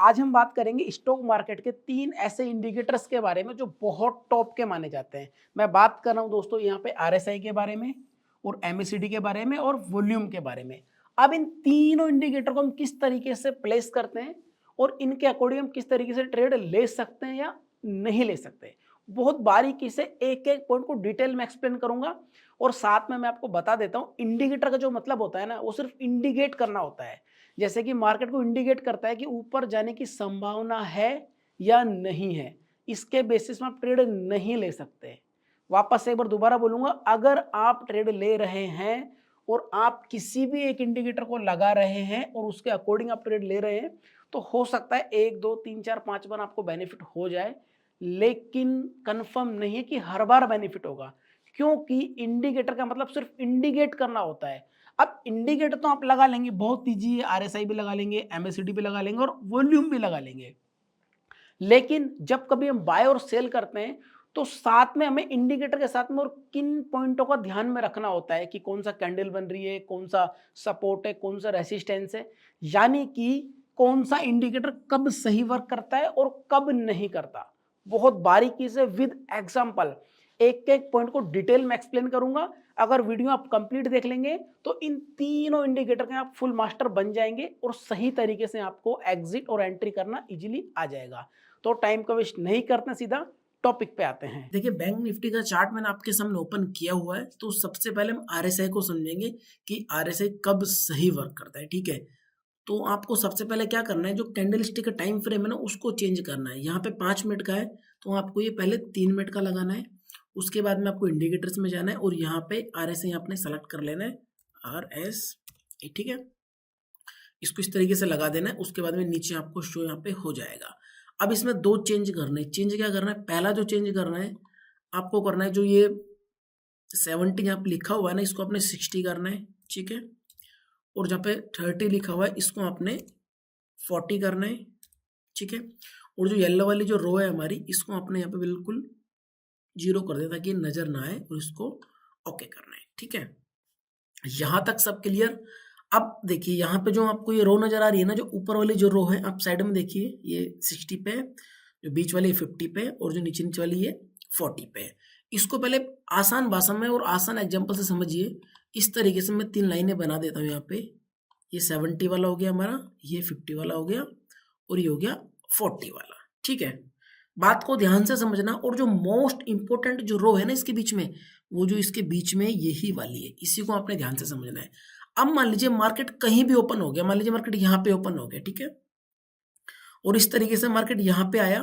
आज हम बात करेंगे स्टॉक मार्केट के 3 ऐसे इंडिकेटर्स के बारे में जो बहुत टॉप के माने जाते हैं। मैं बात कर रहा हूँ दोस्तों यहाँ पे आरएसआई के बारे में और एमएसीडी के बारे में और वॉल्यूम के बारे में। अब इन तीनों इंडिकेटर को हम किस तरीके से प्लेस करते हैं और इनके अकॉर्डिंग हम किस तरीके से ट्रेड ले सकते हैं या नहीं ले सकते, बहुत बारीकी से एक-एक पॉइंट को डिटेल में एक्सप्लेन करूँगा। और साथ में मैं आपको बता देता हूँ इंडिकेटर का जो मतलब होता है ना, वो सिर्फ इंडिकेट करना होता है। जैसे कि मार्केट को इंडिकेट करता है कि ऊपर जाने की संभावना है या नहीं है, इसके बेसिस में आप ट्रेड नहीं ले सकते। वापस से एक बार दोबारा बोलूंगा, अगर आप ट्रेड ले रहे हैं और आप किसी भी एक इंडिकेटर को लगा रहे हैं और उसके अकॉर्डिंग आप ट्रेड ले रहे हैं, तो हो सकता है 1 2 3 4 5 बार आपको बेनिफिट हो जाए, लेकिन कंफर्म नहीं है कि हर बार बेनिफिट होगा, क्योंकि इंडिकेटर का मतलब सिर्फ इंडिकेट करना होता है। अब इंडिकेटर तो आप लगा लेंगे, बहुत ईजी है, आरएसआई भी लगा लेंगे, एमएसीडी भी लगा लेंगे और वॉल्यूम भी लगा लेंगे। लेकिन जब कभी हम बाय और सेल करते हैं, तो साथ में हमें इंडिकेटर के साथ में और किन पॉइंटों का ध्यान में रखना होता है कि कौन सा कैंडल बन रही है, कौन सा सपोर्ट है, कौन सा रेसिस्टेंस है, यानी कि कौन सा इंडिकेटर कब सही वर्क करता है और कब नहीं करता। बहुत बारीकी से विद एग्जांपल एक एक पॉइंट को डिटेल में एक्सप्लेन करूंगा। अगर वीडियो आप कंप्लीट देख लेंगे तो इन तीनों इंडिकेटर के आप फुल मास्टर बन जाएंगे और सही तरीके से आपको एग्जिट और एंट्री करना इजीली आ जाएगा। तो टाइम को वेस्ट नहीं करते, सीधा टॉपिक पे आते हैं। देखिए, बैंक निफ्टी का चार्ट मैंने आपके सामने ओपन किया हुआ है। तो सबसे पहले हम आरएसआई को समझेंगे कि आरएसआई कब सही वर्क करता है। ठीक है, तो आपको सबसे पहले क्या करना है, जो कैंडल स्टिक का टाइम फ्रेम है ना, उसको चेंज करना है। यहाँ पे 5 मिनट का है, तो आपको ये पहले 3 मिनट का लगाना है। उसके बाद में आपको इंडिकेटर्स में जाना है और यहाँ पे आरएसआई आपने सेलेक्ट कर लेना है, आरएस। ठीक है, इसको इस तरीके से लगा देना है। उसके बाद में नीचे आपको शो यहाँ पे हो जाएगा। अब इसमें 2 चेंज करने हैं। चेंज क्या करना है, पहला जो चेंज करना है आपको करना है, जो ये 70 यहाँ पे लिखा हुआ है ना, इसको आपने 60 करना है। ठीक है, और जहाँ पे 30 लिखा हुआ है इसको आपने 40 करना है। ठीक है, और जो येलो वाली जो रो है हमारी, इसको आपने यहाँ पे बिल्कुल 0 कर दें ताकि नजर ना आए, और इसको ओके करना है। ठीक है, यहां तक सब क्लियर। अब देखिए, यहाँ पे जो आपको ये रो नजर आ रही है ना, जो ऊपर वाली जो रो है, आप साइड में देखिए, ये 60 पे है, जो बीच वाली 50 पे है, और जो नीचे नीचे वाली ये 40 पे है। इसको पहले आसान भाषा में और आसान एग्जांपल से समझिए। इस तरीके से मैं 3 लाइनें बना देता हूँ यहाँ पे। ये 70 वाला हो गया हमारा, ये 50 वाला हो गया, और ये हो गया 40 वाला। ठीक है, बात को ध्यान से समझना। और जो मोस्ट इंपोर्टेंट जो रो है ना इसके बीच में, वो जो इसके बीच में यही वाली है, इसी को आपने ध्यान से समझना है। अब मान लीजिए मार्केट कहीं भी ओपन हो गया, मान लीजिए मार्केट यहाँ पे ओपन हो गया। ठीक है, और इस तरीके से मार्केट यहाँ पे आया,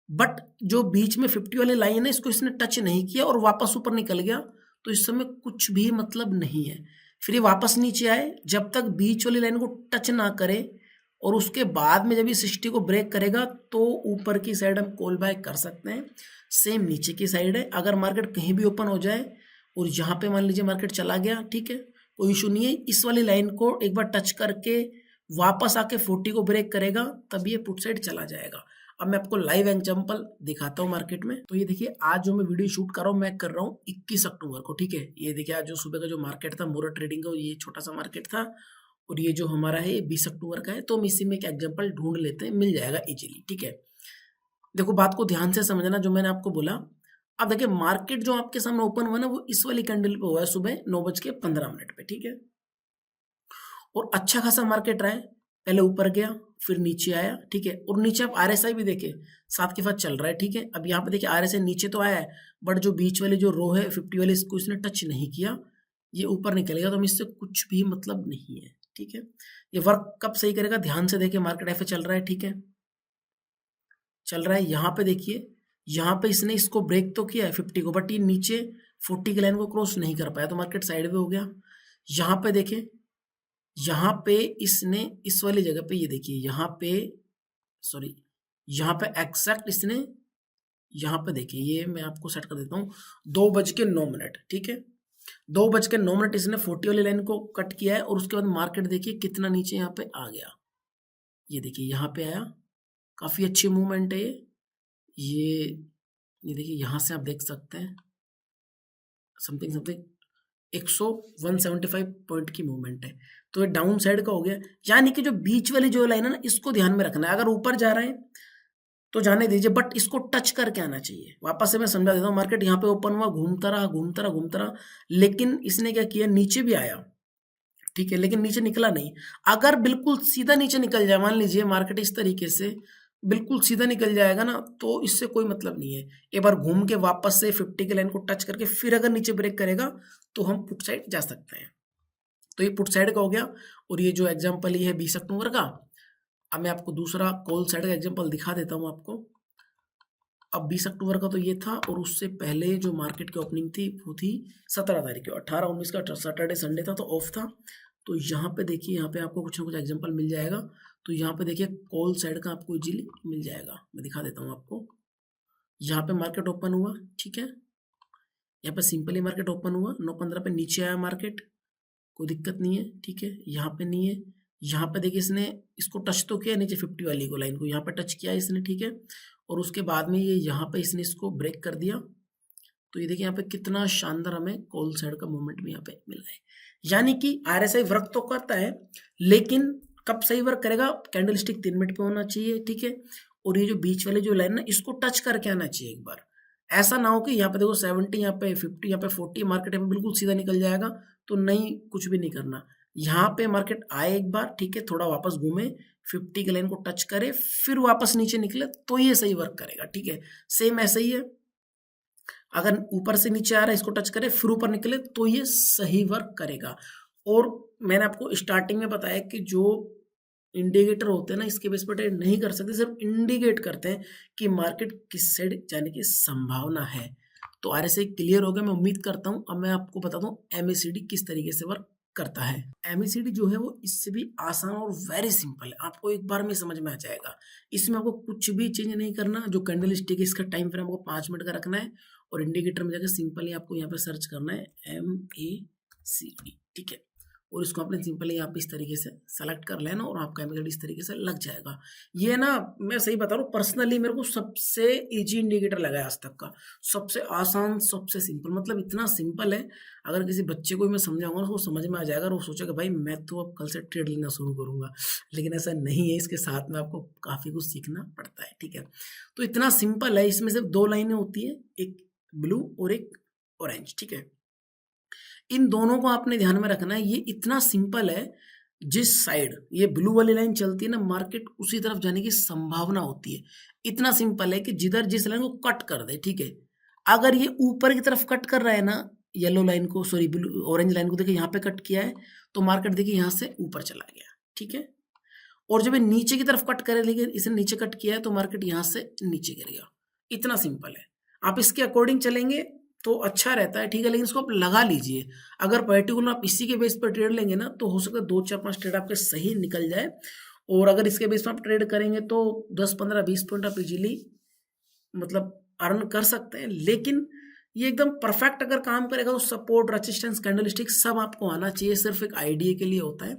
बट जो बीच में 50 वाली लाइन है, इसको इसने टच नहीं किया और वापस ऊपर निकल गया, तो इस समय कुछ भी मतलब नहीं है। फिर ये वापस नीचे आए, जब तक बीच वाली लाइन को टच ना करे, और उसके बाद में जब ये 60 को ब्रेक करेगा, तो ऊपर की साइड हम कॉल बाय कर सकते हैं। सेम नीचे की साइड है, अगर मार्केट कहीं भी ओपन हो जाए और यहाँ पे मान लीजिए मार्केट चला गया, ठीक है, कोई इशू नहीं है। इस वाली लाइन को एक बार टच करके वापस आके 40 को ब्रेक करेगा, तब ये पुट साइड चला जाएगा। अब मैं आपको लाइव एग्जांपल दिखाता हूँ मार्केट में। तो ये देखिए, आज जो मैं वीडियो शूट कर रहा हूँ, मैं कर रहा हूँ 21 अक्टूबर को। ठीक है, ये देखिए, आज जो सुबह का जो मार्केट था मोरा ट्रेडिंग का, ये छोटा सा मार्केट था, और ये जो हमारा है ये 20 अक्टूबर का है। तो हम इसी में एक एग्जांपल ढूंढ लेते हैं, मिल जाएगा इजीली। ठीक है, देखो बात को ध्यान से समझना जो मैंने आपको बोला। अब देखिए, मार्केट जो आपके सामने ओपन हुआ ना, वो इस वाली कैंडल पे हुआ है सुबह 9:15 पे। ठीक है, और अच्छा खासा मार्केट रहा है, पहले ऊपर गया, फिर नीचे आया। ठीक है, और नीचे आप आरएसआई भी देखे, साथ के साथ चल रहा है। ठीक है, अब यहाँ पे देखिए आरएसआई नीचे तो आया है, बट जो बीच वाली जो रो है 50 वाली, इसको इसने टच नहीं किया, ये ऊपर निकल गया, तो हम इससे कुछ भी मतलब नहीं है। ठीक है, ये वर्क कब सही करेगा, ध्यान से देखिए, मार्केट ऐसे चल रहा है। ठीक है, चल रहा है, यहाँ पे देखिए, यहाँ पे इसने इसको ब्रेक तो किया है 50 को, बट ये नीचे 40 की लाइन को क्रॉस नहीं कर पाया, तो मार्केट साइड में हो गया। यहाँ पे देखें, यहाँ पे इसने इस वाली जगह पे, ये देखिए यहाँ पे, सॉरी, यहाँ पे एग्जैक्ट इसने, यहाँ पे देखिए, ये मैं आपको सेट कर देता हूँ, 2:09। ठीक है, 2:09 इसने 40 वाली लाइन को कट किया है, और उसके बाद मार्केट देखिए कितना नीचे यहाँ पे आ गया। ये देखिए यहाँ पे आया, काफी अच्छी मूवमेंट है ये ये देखिए यहाँ से आप देख सकते हैं, समथिंग समथिंग 175 पॉइंट की मूवमेंट है, तो ये डाउन साइड का हो गया। यानी कि जो बीच वाली जो लाइन है ना, इसको ध्यान में रखना है। अगर ऊपर जा रहा है तो जाने दीजिए, बट इसको टच करके आना चाहिए। वापस से मैं समझा देता हूँ, मार्केट यहाँ पे ओपन हुआ, घूमता रहा घूमता रहा घूमता रहा, लेकिन इसने क्या किया, नीचे भी आया, ठीक है, लेकिन नीचे निकला नहीं। अगर बिल्कुल सीधा नीचे निकल जाए, मान लीजिए मार्केट इस तरीके से बिल्कुल सीधा निकल जाएगा ना, तो इससे कोई मतलब नहीं है। एक बार घूम के वापस से 50 की लाइन को टच करके फिर अगर नीचे ब्रेक करेगा तो हम पुट साइड जा सकते हैं। तो ये पुट साइड का हो गया। और ये जो एग्जाम्पल ही है 20 अक्टूबर का। अब मैं आपको दूसरा कॉल साइड का एग्जाम्पल दिखा देता हूँ आपको। अब 20 अक्टूबर का तो ये था, और उससे पहले जो मार्केट की ओपनिंग थी वो थी 17 तारीख को। 18 19 का सैटरडे संडे था तो ऑफ था। तो यहाँ पे देखिए, यहाँ पे आपको कुछ ना कुछ एग्जांपल मिल जाएगा। तो यहाँ पे देखिए कॉल साइड का आपको इजीली मिल जाएगा। मैं दिखा देता हूँ आपको। यहाँ पे मार्केट ओपन हुआ, ठीक है, यहाँ पे सिंपली मार्केट ओपन हुआ 9:15 पे, नीचे आया मार्केट, कोई दिक्कत नहीं है, ठीक है, यहाँ पे नहीं है। यहाँ पे देखिए इसने इसको टच तो किया नीचे 50 वाली को, लाइन को यहाँ पे टच किया इसने, ठीक है, और उसके बाद में ये यहाँ पे इसने इसको ब्रेक कर दिया। तो ये देखिए यहाँ पे कितना शानदार हमें कॉल साइड का मूवमेंट भी यहाँ पे मिल रहा है। यानी कि आरएसआई वर्क तो करता है, लेकिन कब सही वर्क करेगा, कैंडलस्टिक 3 मिनट पे होना चाहिए, ठीक है, और ये जो बीच वाले जो लाइन ना, इसको टच करके आना चाहिए एक बार। ऐसा ना हो कि यहाँ पे देखो 70, यहाँ पे 50, यहाँ पे 40, मार्केट में बिल्कुल सीधा निकल जाएगा, तो नहीं, कुछ भी नहीं करना। यहाँ पे मार्केट आए एक बार, ठीक है, थोड़ा वापस घूमे, 50 की लाइन को टच करे, फिर वापस नीचे निकले, तो ये सही वर्क करेगा, ठीक है। सेम ऐसा ही है, अगर ऊपर से नीचे आ रहा है इसको टच करे फिर ऊपर निकले, तो ये सही वर्क करेगा। और मैंने आपको स्टार्टिंग में बताया कि जो इंडिकेटर होते हैं ना, इसके बेस पर ट्रेड नहीं कर सकते, सिर्फ इंडिकेट करते हैं कि मार्केट किस साइड जाने की संभावना है। तो आरएसआई क्लियर हो गया, मैं उम्मीद करता हूँ। अब मैं आपको बताता हूँ एमएसीडी किस तरीके से वर्क करता है। एमएसीडी जो है वो इससे भी आसान और वेरी सिंपल है, आपको एक बार में समझ में आ जाएगा। इसमें आपको कुछ भी चेंज नहीं करना। जो कैंडल स्टिक है इसका टाइम फ्रेम आपको 5 मिनट का रखना है, और इंडिकेटर में जाकर सिंपली आपको यहाँ पे सर्च करना है MACD, ठीक है, और इसको आपने सिंपली यहाँ पे इस तरीके से सेलेक्ट कर लेना, और आपका एमएसीडी इस तरीके से लग जाएगा। ये ना, मैं सही बता रहा हूँ, पर्सनली मेरे को सबसे इजी इंडिकेटर लगा है आज तक का, सबसे आसान, सबसे सिंपल, मतलब इतना सिंपल है, अगर किसी बच्चे को मैं समझाऊंगा ना, वो समझ में आ जाएगा, और वो सोचेगा भाई मैं तो अब कल से ट्रेड लेना शुरू करूंगा। लेकिन ऐसा नहीं है, इसके साथ में आपको काफ़ी कुछ सीखना पड़ता है, ठीक है। तो इतना सिंपल है, इसमें सिर्फ 2 लाइनें होती है, एक ब्लू और एक ऑरेंज, ठीक है। इन दोनों को आपने ध्यान में रखना है। ये इतना सिंपल है, जिस साइड ये ब्लू वाली लाइन चलती है ना, मार्केट उसी तरफ जाने की संभावना होती है। इतना सिंपल है कि जिधर जिस लाइन को कट कर दे, ठीक है, अगर ये ऊपर की तरफ कट कर रहा है ना, येलो लाइन को, सॉरी ब्लू ऑरेंज लाइन को, देखिए यहाँ पे कट किया है, तो मार्केट देखिए यहाँ से ऊपर चला गया, ठीक है। और जब ये नीचे की तरफ कट करे, लेकिन इसने नीचे कट किया है, तो मार्केट यहाँ से नीचे गिर गया। इतना सिंपल है, आप इसके अकॉर्डिंग चलेंगे तो अच्छा रहता है, ठीक है, लेकिन इसको आप लगा लीजिए। अगर पर्टिकुलर आप इसी के बेस पर ट्रेड लेंगे ना, तो हो सकता है 2 4 5 ट्रेड आपके सही निकल जाए, और अगर इसके बेस पर आप ट्रेड करेंगे तो 10 15 20 पॉइंट आप इजीली मतलब अर्न कर सकते हैं। लेकिन ये एकदम परफेक्ट अगर काम करेगा, तो सपोर्ट, रेजिस्टेंस, कैंडलस्टिक सब आपको आना चाहिए, सिर्फ एक आइडिया के लिए होता है।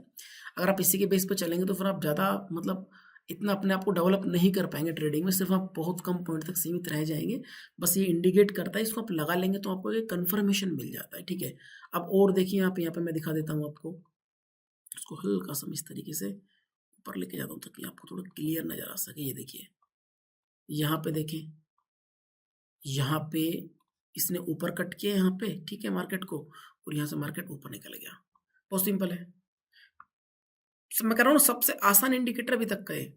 अगर आप इसी के बेस पर चलेंगे तो फिर आप ज़्यादा मतलब इतना अपने आप को डेवलप नहीं कर पाएंगे ट्रेडिंग में, सिर्फ आप बहुत कम पॉइंट तक सीमित रह जाएंगे। बस ये इंडिकेट करता है, इसको आप लगा लेंगे तो आपको एक कन्फर्मेशन मिल जाता है, ठीक है। अब और देखिए यहाँ पे मैं दिखा देता हूँ आपको, इसको हल्का सा इस तरीके से ऊपर लेके जाता हूँ ताकि आपको थोड़ा क्लियर नजर आ सके। ये देखिए, यहाँ पे देखिए, यहाँ पे इसने ऊपर कट किया यहाँ पे, ठीक है, मार्केट को, और यहाँ से मार्केट ऊपर निकल गया। बहुत सिंपल है, मैं कह रहा हूँ सबसे आसान इंडिकेटर अभी तक का है,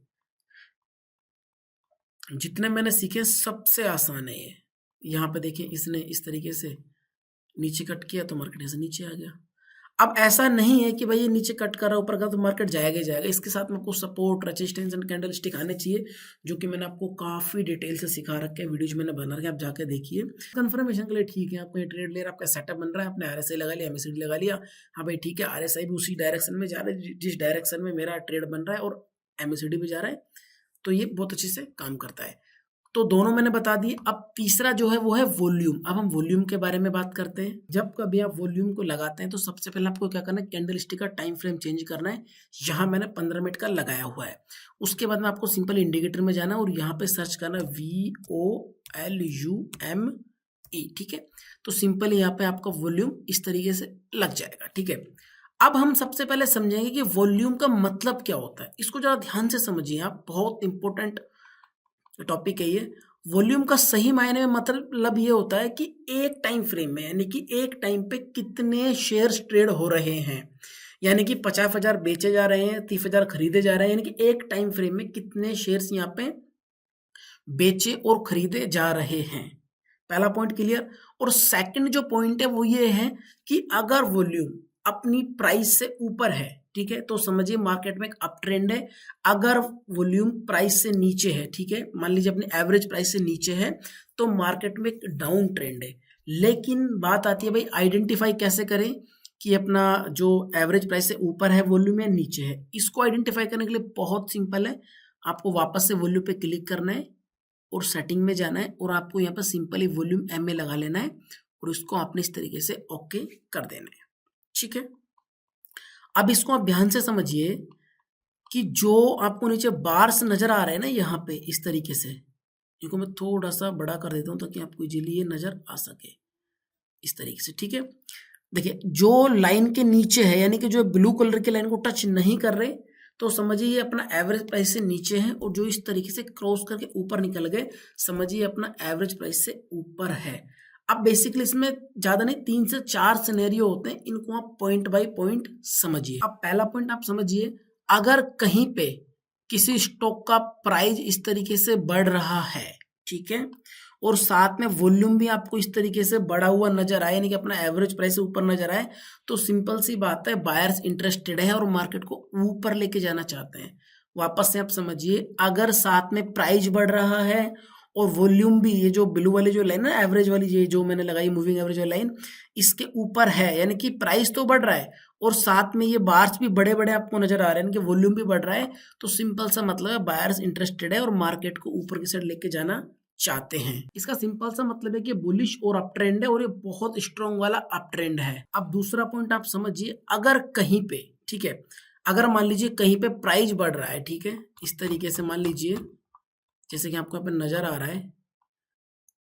जितने मैंने सीखे सबसे आसान है ये। यहाँ पे देखिए, इसने इस तरीके से नीचे कट किया तो मार्केट ऐसे नीचे आ गया। अब ऐसा नहीं है कि भाई ये नीचे कट कर रहा है ऊपर का तो मार्केट जाएगा ही जाएगा, इसके साथ में कुछ support, resistance and candle stick आने चाहिए, जो कि मैंने आपको काफी डिटेल से सिखा रखे हैं, वीडियोज मैंने बना रखे, आप जाकर देखिए। कंफर्मेशन के लिए ठीक है, आपको ये ट्रेड ले रहा है, आपका सेटअप बन रहा है, आपने आरएसआई लगा लिया, एमएसीडी लगा लिया, हाँ भाई ठीक है, आरएसआई भी उसी डायरेक्शन में जा रहा है जिस डायरेक्शन में मेरा ट्रेड बन रहा है, और एमएसीडी भी जा रहा है, तो ये बहुत अच्छे से काम करता है। तो दोनों मैंने बता दिए। अब तीसरा जो है वो है वॉल्यूम। अब हम वॉल्यूम के बारे में बात करते हैं। जब कभी आप वॉल्यूम को लगाते हैं तो सबसे पहले आपको क्या करना है, कैंडल स्टिक का टाइम फ्रेम चेंज करना है। यहाँ मैंने 15 मिनट का लगाया हुआ है। उसके बाद में आपको सिंपल इंडिकेटर में जाना है और यहाँ पे सर्च करना है VOLUM ई, ठीक है। तो सिंपली यहाँ पे आपका वॉल्यूम इस तरीके से लग जाएगा, ठीक है। अब हम सबसे पहले समझेंगे कि वॉल्यूम का मतलब क्या होता है। इसको जरा ध्यान से समझिए आप, बहुत इंपॉर्टेंट टॉपिक है ये। वॉल्यूम का सही मायने में मतलब ये होता है कि एक टाइम फ्रेम में, यानी कि एक टाइम पे कितने शेयर्स ट्रेड हो रहे हैं, यानी कि 50,000 बेचे जा रहे हैं, 30,000 खरीदे जा रहे हैं, यानी कि एक टाइम फ्रेम में कितने शेयर्स यहाँ पे बेचे और खरीदे जा रहे हैं। पहला पॉइंट क्लियर। और सेकंड जो पॉइंट है वो ये है कि अगर वॉल्यूम अपनी प्राइस से ऊपर है, ठीक है, तो समझिए मार्केट में एक अप ट्रेंड है। अगर वॉल्यूम प्राइस से नीचे है, ठीक है, मान लीजिए अपनी एवरेज प्राइस से नीचे है, तो मार्केट में एक डाउन ट्रेंड है। लेकिन बात आती है भाई आइडेंटिफाई कैसे करें कि अपना जो एवरेज प्राइस से ऊपर है वॉल्यूम या नीचे है। इसको आइडेंटिफाई करने के लिए बहुत सिंपल है, आपको वापस से वॉल्यूम पे क्लिक करना है और सेटिंग में जाना है और आपको यहाँ पर सिंपली वॉल्यूम एम में लगा लेना है और इसको आपने इस तरीके से ओके कर देना है, ठीक है। अब इसको आप ध्यान से समझिए कि जो आपको नीचे बार्स नजर आ रहे हैं ना यहाँ पे इस तरीके से, इनको मैं थोड़ा सा बड़ा कर देता हूँ ताकि आपको इजीली ये नजर आ सके इस तरीके से, ठीक है। देखिए जो लाइन के नीचे है, यानी कि जो ब्लू कलर की लाइन को टच नहीं कर रहे, तो समझिए ये अपना एवरेज प्राइस से नीचे है, और जो इस तरीके से क्रॉस करके ऊपर निकल गए, समझिए अपना एवरेज प्राइस से ऊपर है। अब बेसिकली इसमें ज्यादा नहीं 3 से 4 सिनेरियो होते हैं, इनको आप पॉइंट बाय पॉइंट समझिए। अब पहला पॉइंट आप समझिए, अगर कहीं पे किसी स्टॉक का प्राइस इस तरीके से बढ़ रहा है, ठीक है, और साथ में वॉल्यूम भी आपको इस तरीके से बढ़ा हुआ नजर आए, यानी कि अपना एवरेज प्राइस से ऊपर नजर आए, तो सिंपल सी बात है बायर्स इंटरेस्टेड है और मार्केट को ऊपर लेके जाना चाहते हैं। वापस से आप समझिए, अगर साथ में प्राइस बढ़ रहा है और वॉल्यूम भी, ये जो ब्लू वाली जो लाइन है एवरेज वाली, ये जो मैंने लगाई मूविंग एवरेज वाली लाइन, इसके ऊपर है, यानी कि प्राइस तो बढ़ रहा है और साथ में ये बार्स भी बड़े बड़े आपको नजर आ रहे हैं कि वॉल्यूम भी बढ़ रहा है, तो सिंपल सा मतलब है बायर्स इंटरेस्टेड है और मार्केट को ऊपर की साइड लेके जाना चाहते हैं। इसका सिंपल सा मतलब है कि बुलिश और अप ट्रेंड है और ये बहुत स्ट्रॉन्ग वाला अप ट्रेंड है। अब दूसरा पॉइंट आप समझिए, अगर कहीं पे, ठीक है, अगर मान लीजिए कहीं पे प्राइस बढ़ रहा है, ठीक है, इस तरीके से मान लीजिए, जैसे कि आपको यहाँ पे नजर आ रहा है,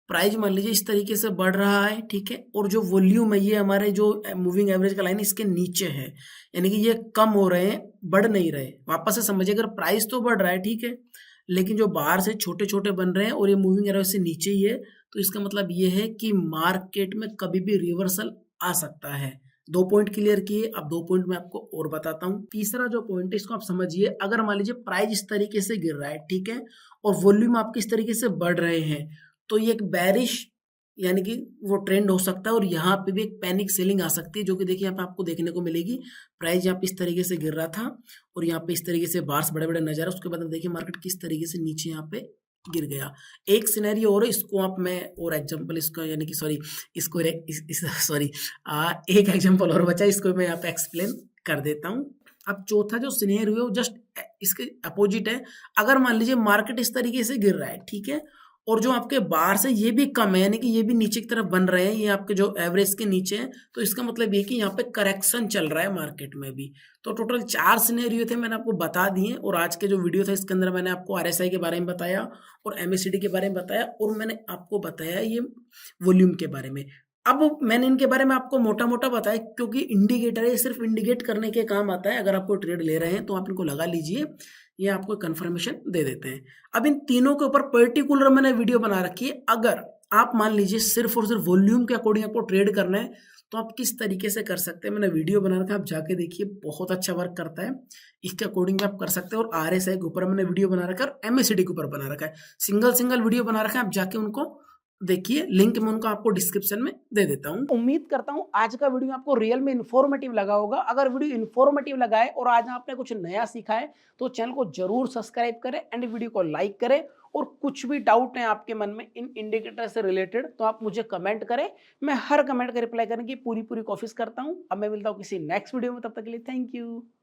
प्राइस मान लीजिए इस तरीके से बढ़ रहा है, ठीक है, और जो वॉल्यूम है ये हमारे जो मूविंग एवरेज का लाइन इसके नीचे है, यानी कि ये कम हो रहे हैं, बढ़ नहीं रहे। वापस से समझिए, अगर प्राइस तो बढ़ रहा है, ठीक है, लेकिन जो बाहर से छोटे छोटे बन रहे हैं और ये मूविंग एवरेज से नीचे ही है, तो इसका मतलब ये है कि मार्केट में कभी भी रिवर्सल आ सकता है। 2 पॉइंट क्लियर किए। अब 2 पॉइंट मैं आपको और बताता हूँ। तीसरा जो पॉइंट है इसको आप समझिए, अगर मान लीजिए प्राइस इस तरीके से गिर रहा है, ठीक है, और वॉल्यूम आपके इस तरीके से बढ़ रहे हैं, तो ये एक बैरिश यानी कि वो ट्रेंड हो सकता है और यहाँ पे भी एक पैनिक सेलिंग आ सकती है, जो कि देखिए यहाँ पे आपको देखने को मिलेगी। प्राइस यहाँ पे इस तरीके से गिर रहा था और यहाँ पे इस तरीके से बार्स बड़े बड़े नजर, उसके बाद देखिए मार्केट किस तरीके से नीचे यहाँ पे गिर गया। एक सिनेरियो और इसको आप मैं और एग्जांपल इसका, यानी कि सॉरी इसको सॉरी एक एग्जांपल और बचा, इसको मैं यहाँ पे एक्सप्लेन कर देता हूँ। अब चौथा जो सिनेरियो है वो जस्ट इसके अपोजिट है। अगर मान लीजिए मार्केट इस तरीके से गिर रहा है, ठीक है, और जो आपके बार्स है ये भी कम है, यानी कि ये भी नीचे की तरफ बन रहे हैं, ये आपके जो एवरेज के नीचे हैं, तो इसका मतलब ये कि यहाँ पे करेक्शन चल रहा है मार्केट में भी। तो टोटल 4 सिनेरियो थे, मैंने आपको बता दिए, और आज के जो वीडियो था इसके अंदर मैंने आपको आरएसआई के बारे में बताया और एमएसीडी के बारे में बताया, और मैंने आपको बताया ये वॉल्यूम के बारे में। अब मैंने इनके बारे में आपको मोटा मोटा बताया क्योंकि इंडिकेटर है, सिर्फ इंडिकेट करने के काम आता है। अगर आपको ट्रेड ले रहे हैं तो आप इनको लगा लीजिए, ये आपको कंफर्मेशन दे देते हैं। अब इन तीनों के ऊपर पर्टिकुलर मैंने वीडियो बना रखी है। अगर आप मान लीजिए सिर्फ और सिर्फ वॉल्यूम के अकॉर्डिंग आपको ट्रेड करना है तो आप किस तरीके से कर सकते हैं, मैंने वीडियो बना रखा है, आप जाके देखिए, बहुत अच्छा वर्क करता है। इसके अकॉर्डिंग आप कर सकते हैं। और आरएसआई के ऊपर मैंने वीडियो बना रखा है और एमएसीडी के ऊपर बना रखा है, सिंगल वीडियो बना रखा है, आप जाके उनको देखिए, लिंक मैं उनका आपको डिस्क्रिप्शन में दे देता हूं। उम्मीद करता हूं आज का वीडियो आपको रियल में इन्फॉर्मेटिव लगा होगा। अगर वीडियो इन्फॉर्मेटिव लगा है और आज आपने कुछ नया सीखा है तो चैनल को जरूर सब्सक्राइब करें एंड वीडियो को लाइक करें। और कुछ भी डाउट है आपके मन में इन इंडिकेटर से रिलेटेड तो आप मुझे कमेंट करें, मैं हर कमेंट का रिप्लाई करने की पूरी कोशिश करता हूं। अब मैं मिलता हूं किसी नेक्स्ट वीडियो में, तब तक के लिए थैंक यू।